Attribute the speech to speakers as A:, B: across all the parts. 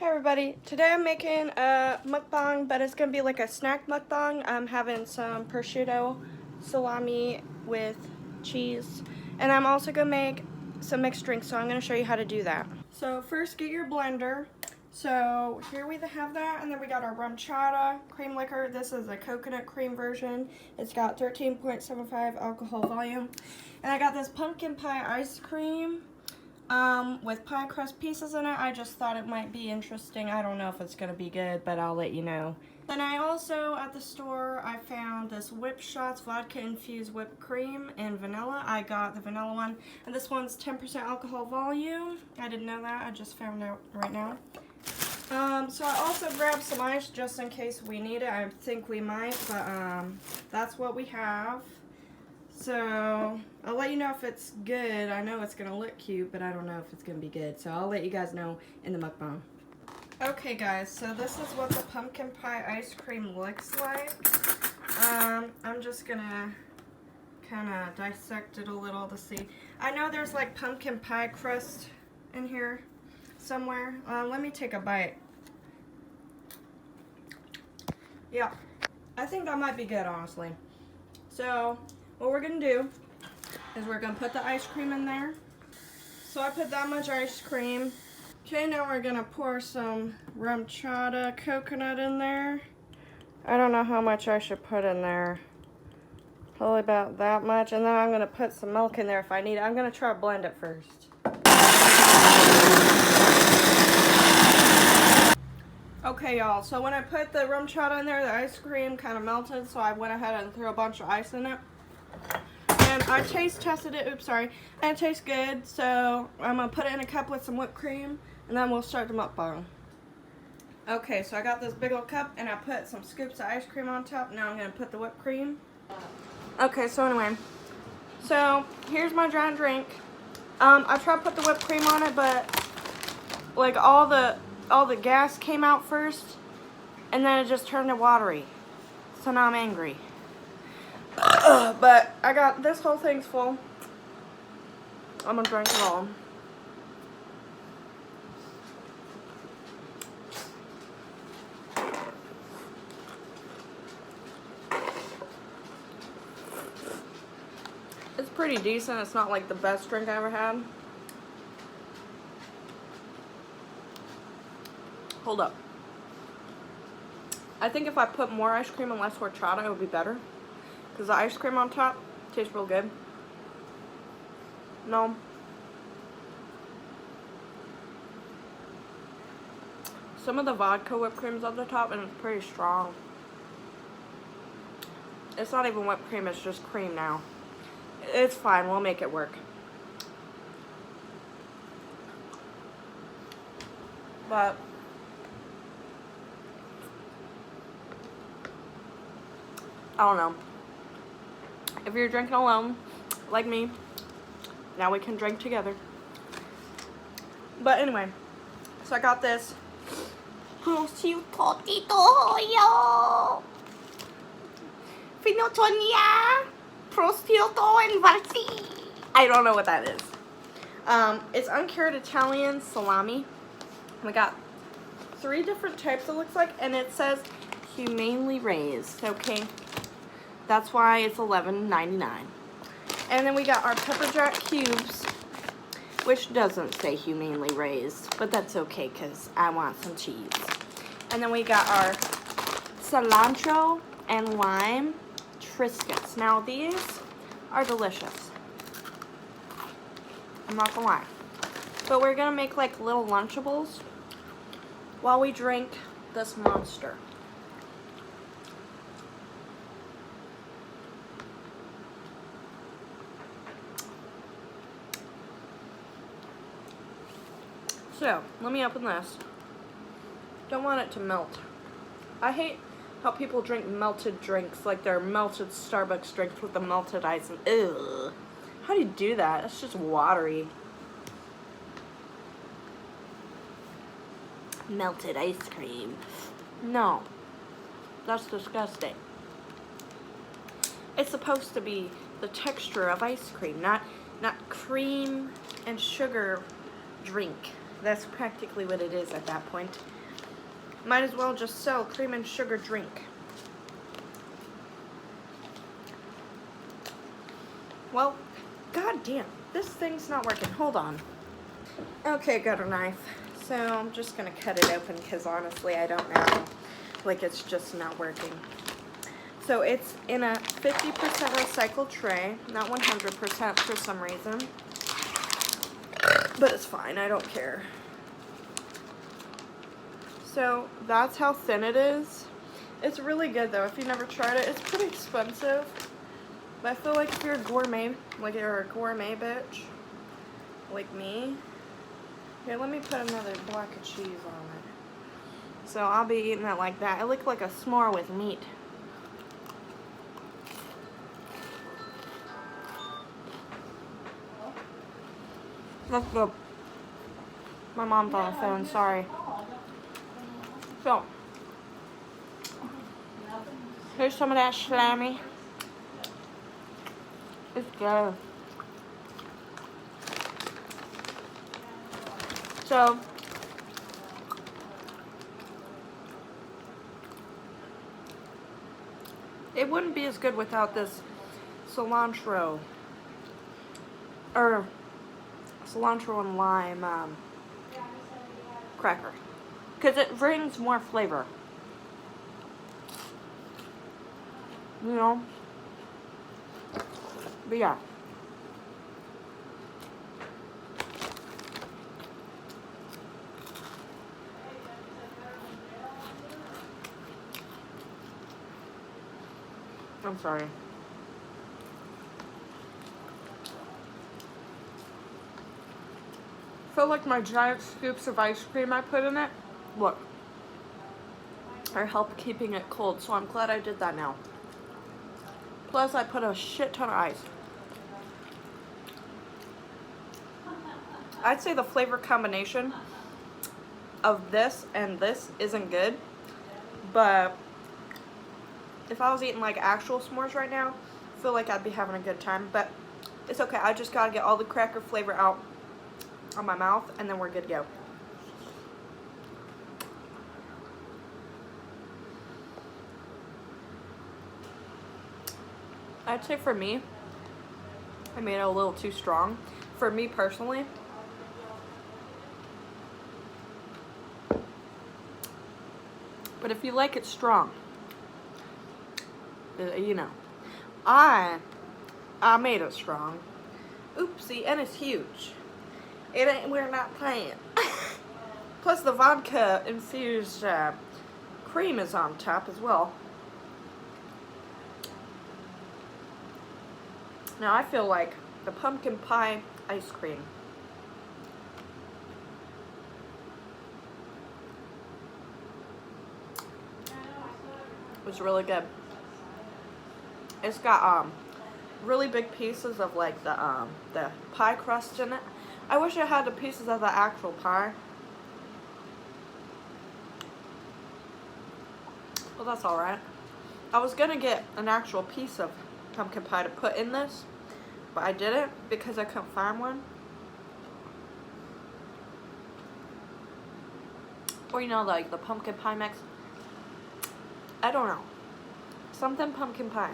A: Hey everybody, today I'm making a mukbang, but it's going to be like a snack mukbang. I'm having some prosciutto salami with cheese, and I'm also going to make some mixed drinks, so I'm going to show you how to do that. So first get your blender. So here we have that, and then we got our rum chata cream liquor. This is a coconut cream version. It's got 13.75 alcohol volume. And I got this pumpkin pie ice cream with pie crust pieces in it. I just thought it might be interesting. I don't know if it's gonna be good, but I'll let you know. Then I also, at the store, I found this Whip Shots vodka infused whipped cream and vanilla. I got the vanilla one, and this one's 10% alcohol volume. I didn't know that, I just found out right now. So I also grabbed some ice just in case we need it. I think we might, but that's what we have. So I'll let you know if it's good. I know it's gonna look cute, but I don't know if it's gonna be good. So I'll let you guys know in the mukbang. Okay guys, so this is what the pumpkin pie ice cream looks like. I'm just gonna kind of dissect it a little to see. I know there's like pumpkin pie crust in here somewhere. Let me take a bite. Yeah, I think that might be good, honestly. So what we're gonna do is we're gonna put the ice cream in there. So I put that much ice cream. Okay, now we're gonna pour some rum chata coconut in there. I don't know how much I should put in there. Probably about that much. And then I'm gonna put some milk in there if I need it. I'm gonna try to blend it first. Okay, y'all, so when I put the rum chata in there, the ice cream kind of melted, so I went ahead and threw a bunch of ice in it. And I taste tested it, oops, sorry, and it tastes good, so I'm going to put it in a cup with some whipped cream, and then we'll start the mukbang. Okay, so I got this big old cup, and I put some scoops of ice cream on top. Now I'm going to put the whipped cream. Okay, so anyway, so here's my giant drink. I tried to put the whipped cream on it, but like all the gas came out first, and then it just turned to watery. So now I'm angry. But I got this whole thing's full. I'm gonna drink it all. It's pretty decent. It's not like the best drink I ever had. Hold up. I think if I put more ice cream and less horchata, it would be better. Because the ice cream on top tastes real good. No. Some of the vodka whipped cream's on the top and it's pretty strong. It's not even whipped cream, it's just cream now. It's fine, we'll make it work. But I don't know. If you're drinking alone, like me, now we can drink together. But anyway, so I got this.
B: Prosciutto Finotonia Prosciutto and Varsi.
A: I don't know what that is. It's uncured Italian salami. We got 3 different types, it looks like, and it says humanely raised. Okay, that's why it's $11.99. And then we got our pepper jack cubes, which doesn't say humanely raised, but that's okay because I want some cheese. And then we got our cilantro and lime Triscuits. Now these are delicious. I'm not gonna lie. But we're gonna make like little Lunchables while we drink this monster. So, let me open this. Don't want it to melt. I hate how people drink melted drinks, like they're melted Starbucks drinks with the melted ice. And ugh. How do you do that? It's just watery. Melted ice cream. No. That's disgusting. It's supposed to be the texture of ice cream, not cream and sugar drink. That's practically what it is at that point. Might as well just sell cream and sugar drink. Well, goddamn, this thing's not working. Hold on. Okay, got a knife. So I'm just gonna cut it open because honestly, I don't know. Like, it's just not working. So it's in a 50% recycled tray, not 100% for some reason. But it's fine, I don't care. So that's how thin it is. It's really good though. If you never tried it, it's pretty expensive. But I feel like if you're a gourmet, like you're a gourmet bitch, like me. Here, let me put another block of cheese on it. So I'll be eating it like that. It looks like a s'more with meat. Let's go. My mom's on the phone, sorry. So, here's some of that salami. Let's go. So, it wouldn't be as good without this cilantro. Or cilantro and lime cracker. Because it brings more flavor. You know? But yeah. I'm sorry. Feel like my giant scoops of ice cream I put in it, look, are help keeping it cold, so I'm glad I did that now. Plus I put a shit ton of ice. I'd say the flavor combination of this and this isn't good, but if I was eating like actual s'mores right now, I feel like I'd be having a good time, but it's okay. I just gotta get all the cracker flavor out on my mouth and then we're good to go. I'd say for me, I made it a little too strong. For me personally, but if you like it strong, you know, I made it strong. Oopsie, and it's huge. It ain't, we're not playing. Plus the vodka infused cream is on top as well. Now I feel like the pumpkin pie ice cream. Was really good. It's got really big pieces of like the pie crust in it. I wish I had the pieces of the actual pie. Well, that's alright. I was gonna get an actual piece of pumpkin pie to put in this, but I didn't because I couldn't find one. Or you know, like the pumpkin pie mix. I don't know. Something pumpkin pie.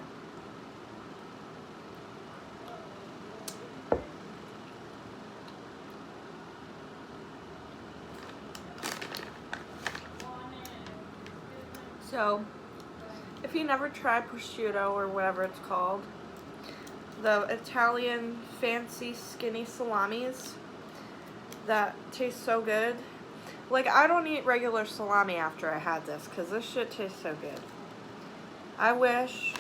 A: So, if you never tried prosciutto or whatever it's called, the Italian fancy skinny salamis that taste so good. Like, I don't eat regular salami after I had this because this shit tastes so good. I wish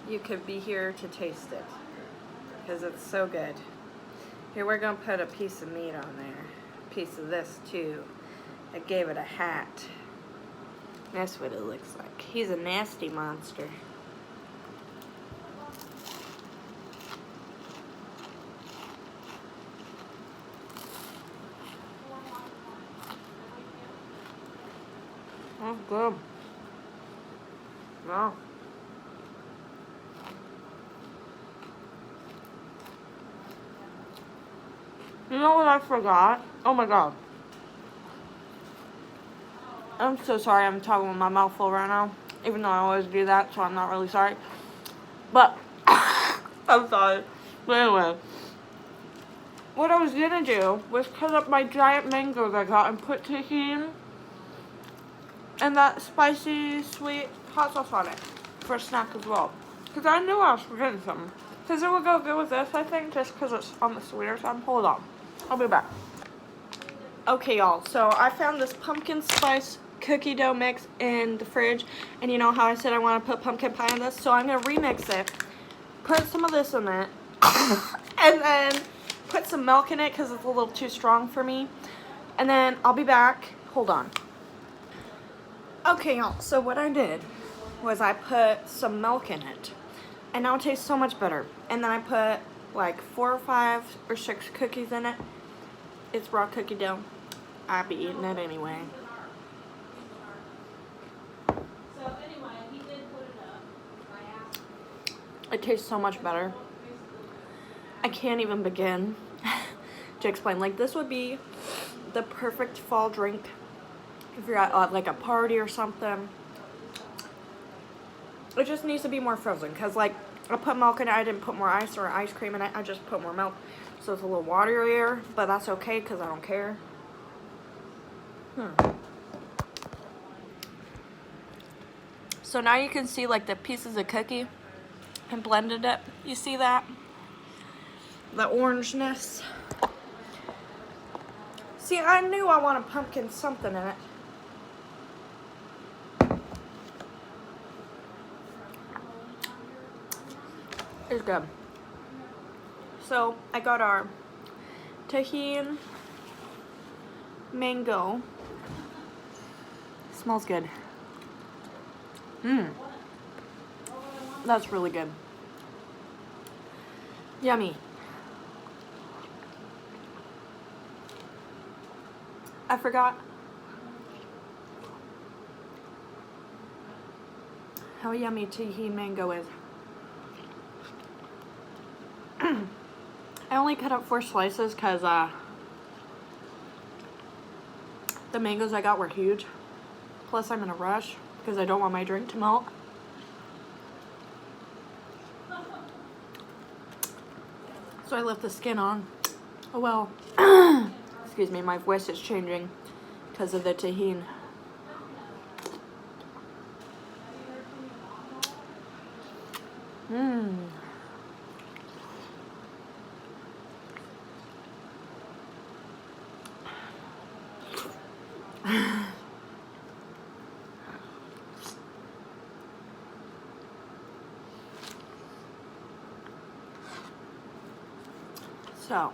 A: you could be here to taste it because it's so good. Here, we're going to put a piece of meat on there. A piece of this, too. I gave it a hat. That's what it looks like. He's a nasty monster. That's good. Wow.
C: You know what I forgot? Oh my god. I'm so sorry I'm talking with my mouth full right now. Even though I always do that, so I'm not really sorry. But, I'm sorry. But anyway. What I was gonna do was cut up my giant mangoes I got and put tahini and that spicy, sweet hot sauce on it for a snack as well. Because I knew I was forgetting something. Because it would go good with this, I think, just because it's on the sweeter side. Hold on. I'll be back. Okay, y'all. So I found this pumpkin spice cookie dough mix in the fridge. And you know how I said I want to put pumpkin pie in this? So I'm going to remix it. Put some of this in it. And then put some milk in it because it's a little too strong for me. And then I'll be back. Hold on. Okay, y'all. So what I did was I put some milk in it. And now it tastes so much better. And then I put like 4 or 5 or 6 cookies in it. It's raw cookie dough. I'd be eating it anyway. It tastes so much better. I can't even begin to explain. Like, this would be the perfect fall drink if you're at like a party or something. It just needs to be more frozen because, like, I put milk in it. I didn't put more ice or ice cream in it. I just put more milk. So it's a little waterier, but that's okay because I don't care. So now you can see, like, the pieces of cookie and blended it. You see that? The orangeness. See, I knew I wanted pumpkin something in it. It's good. So I got our tahini mango. Smells good. That's really good. Yummy. I forgot how yummy tahini mango is. I only cut up 4 slices because the mangoes I got were huge. Plus I'm in a rush because I don't want my drink to melt. So I left the skin on. Oh well. Excuse me, my voice is changing because of the tahini. So,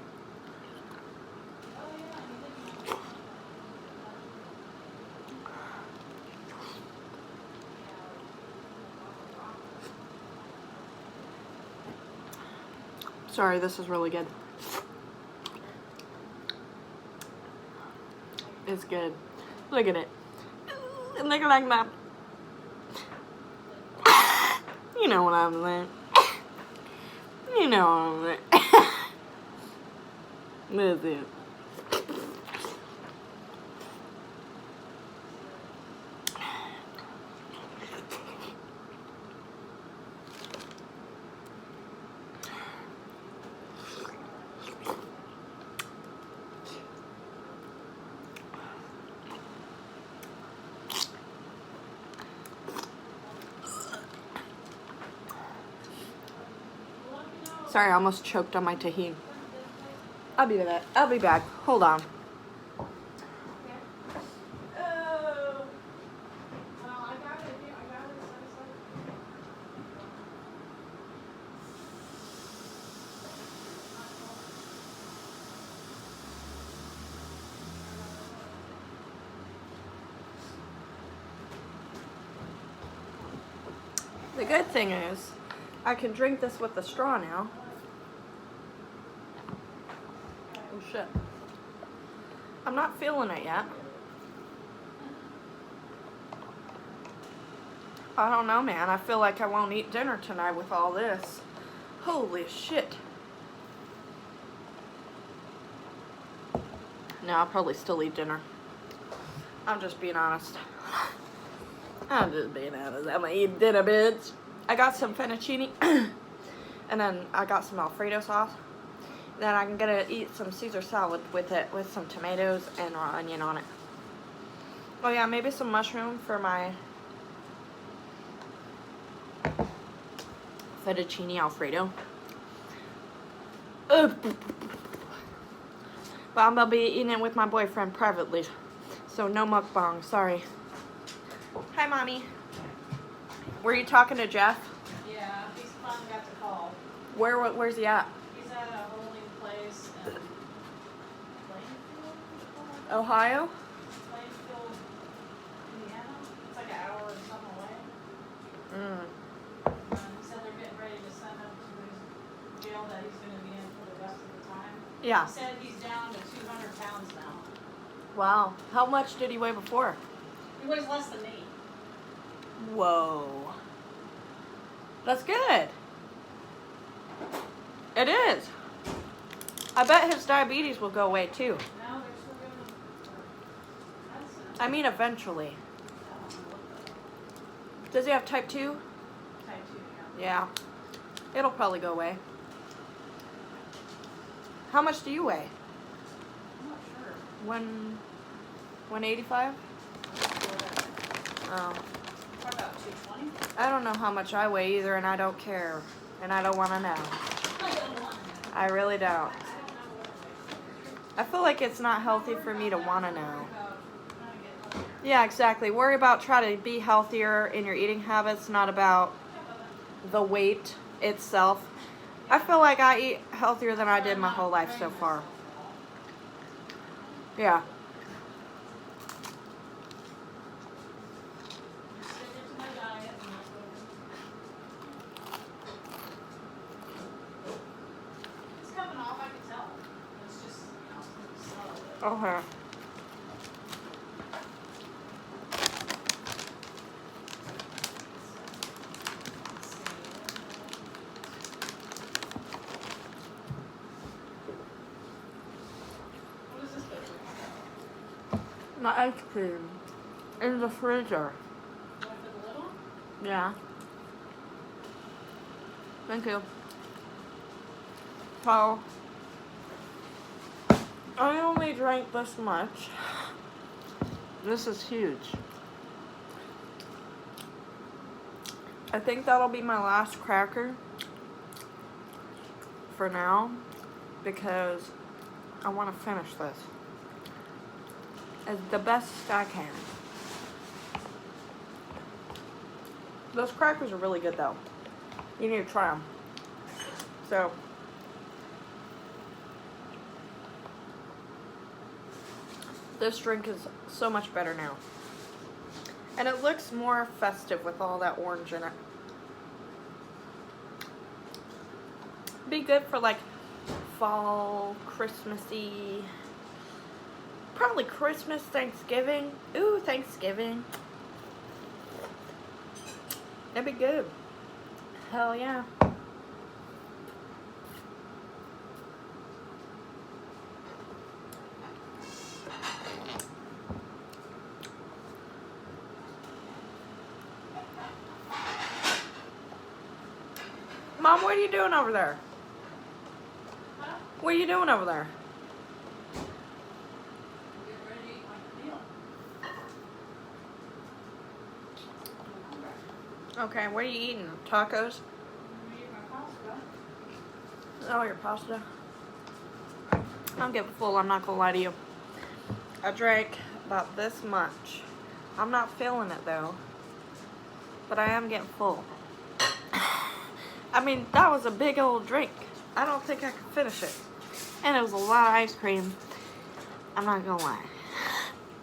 C: sorry, this is really good. It's good. Look at it. Look like that. You know what I'm saying. You know what I'm saying. That's it. Sorry, I almost choked on my tahini. I'll be back. I'll be back. Hold on. The good thing is, I can drink this with the straw now. Oh shit. I'm not feeling it yet. I don't know, man. I feel like I won't eat dinner tonight with all this. Holy shit. No, I'll probably still eat dinner. I'm just being honest. I'm just being honest. I'm gonna eat dinner, bitch. I got some fettuccine. And then I got some Alfredo sauce. Then I'm gonna eat some Caesar salad with it, with some tomatoes and raw onion on it. Oh yeah, maybe some mushroom for my fettuccine Alfredo. Ugh. But I'm gonna be eating it with my boyfriend privately. So no mukbang, sorry. Hi, Mommy. Were you talking to Jeff?
D: Yeah, he's finally got the call.
C: Where's he at?
D: He's at a holding place in Plainfield,
C: Ohio?
D: Plainfield, Indiana. It's like an hour or something away.
C: Mm.
D: He said they're getting ready to send him to his jail that he's going to be in for the rest of the time.
C: Yeah.
D: He said he's down to 200 pounds now.
C: Wow. How much did he weigh before?
D: He weighs less than me.
C: Whoa. That's good. It is. I bet his diabetes will go away too.
D: Now they're still giving him medicine.
C: I mean, eventually.
D: I don't know what the
C: Does he have type 2?
D: type 2, yeah.
C: Yeah. It'll probably go away. How much do you weigh?
D: I'm not sure.
C: 185? Oh.
D: What about 220?
C: I don't know how much I weigh either, and I don't care. And I don't want to know.
D: I don't want to.
C: I really don't.
D: I don't know what it
C: I feel like it's not healthy for me to want to know.
D: about trying to get healthier.
C: Yeah, exactly. Worry about trying to be healthier in your eating habits, not about the weight itself. I feel like I eat healthier than I did my whole life so far. Yeah.
D: Stick to my diet and that's what it's coming off, I can tell. It's just, slow.
C: Okay.
D: What is this picture?
C: My ice cream in the freezer.
D: You want the little one?
C: Yeah. Thank you. So, I only drank this much. This is huge. I think that'll be my last cracker for now because I want to finish this as the best I can. Those crackers are really good though. You need to try them. So, this drink is so much better now. And it looks more festive with all that orange in it. Be good for like fall, Christmassy, probably Christmas, Thanksgiving. Ooh, Thanksgiving. That'd be good. Hell yeah. Mom, what are you doing over there?
D: Huh?
C: What are you doing over there?
D: Get ready to eat my meal.
C: Okay, what are you eating? Tacos?
D: I'm gonna eat my pasta.
C: Oh, your pasta. I'm getting full, I'm not gonna lie to you. I drank about this much. I'm not feeling it though. But I am getting full. I mean, that was a big old drink. I don't think I could finish it. And it was a lot of ice cream. I'm not gonna lie.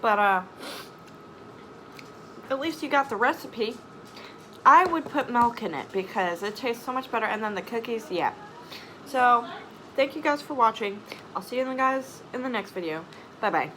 C: But, at least you got the recipe. I would put milk in it because it tastes so much better. And then the cookies, yeah. So, thank you guys for watching. I'll see you guys in the next video. Bye-bye.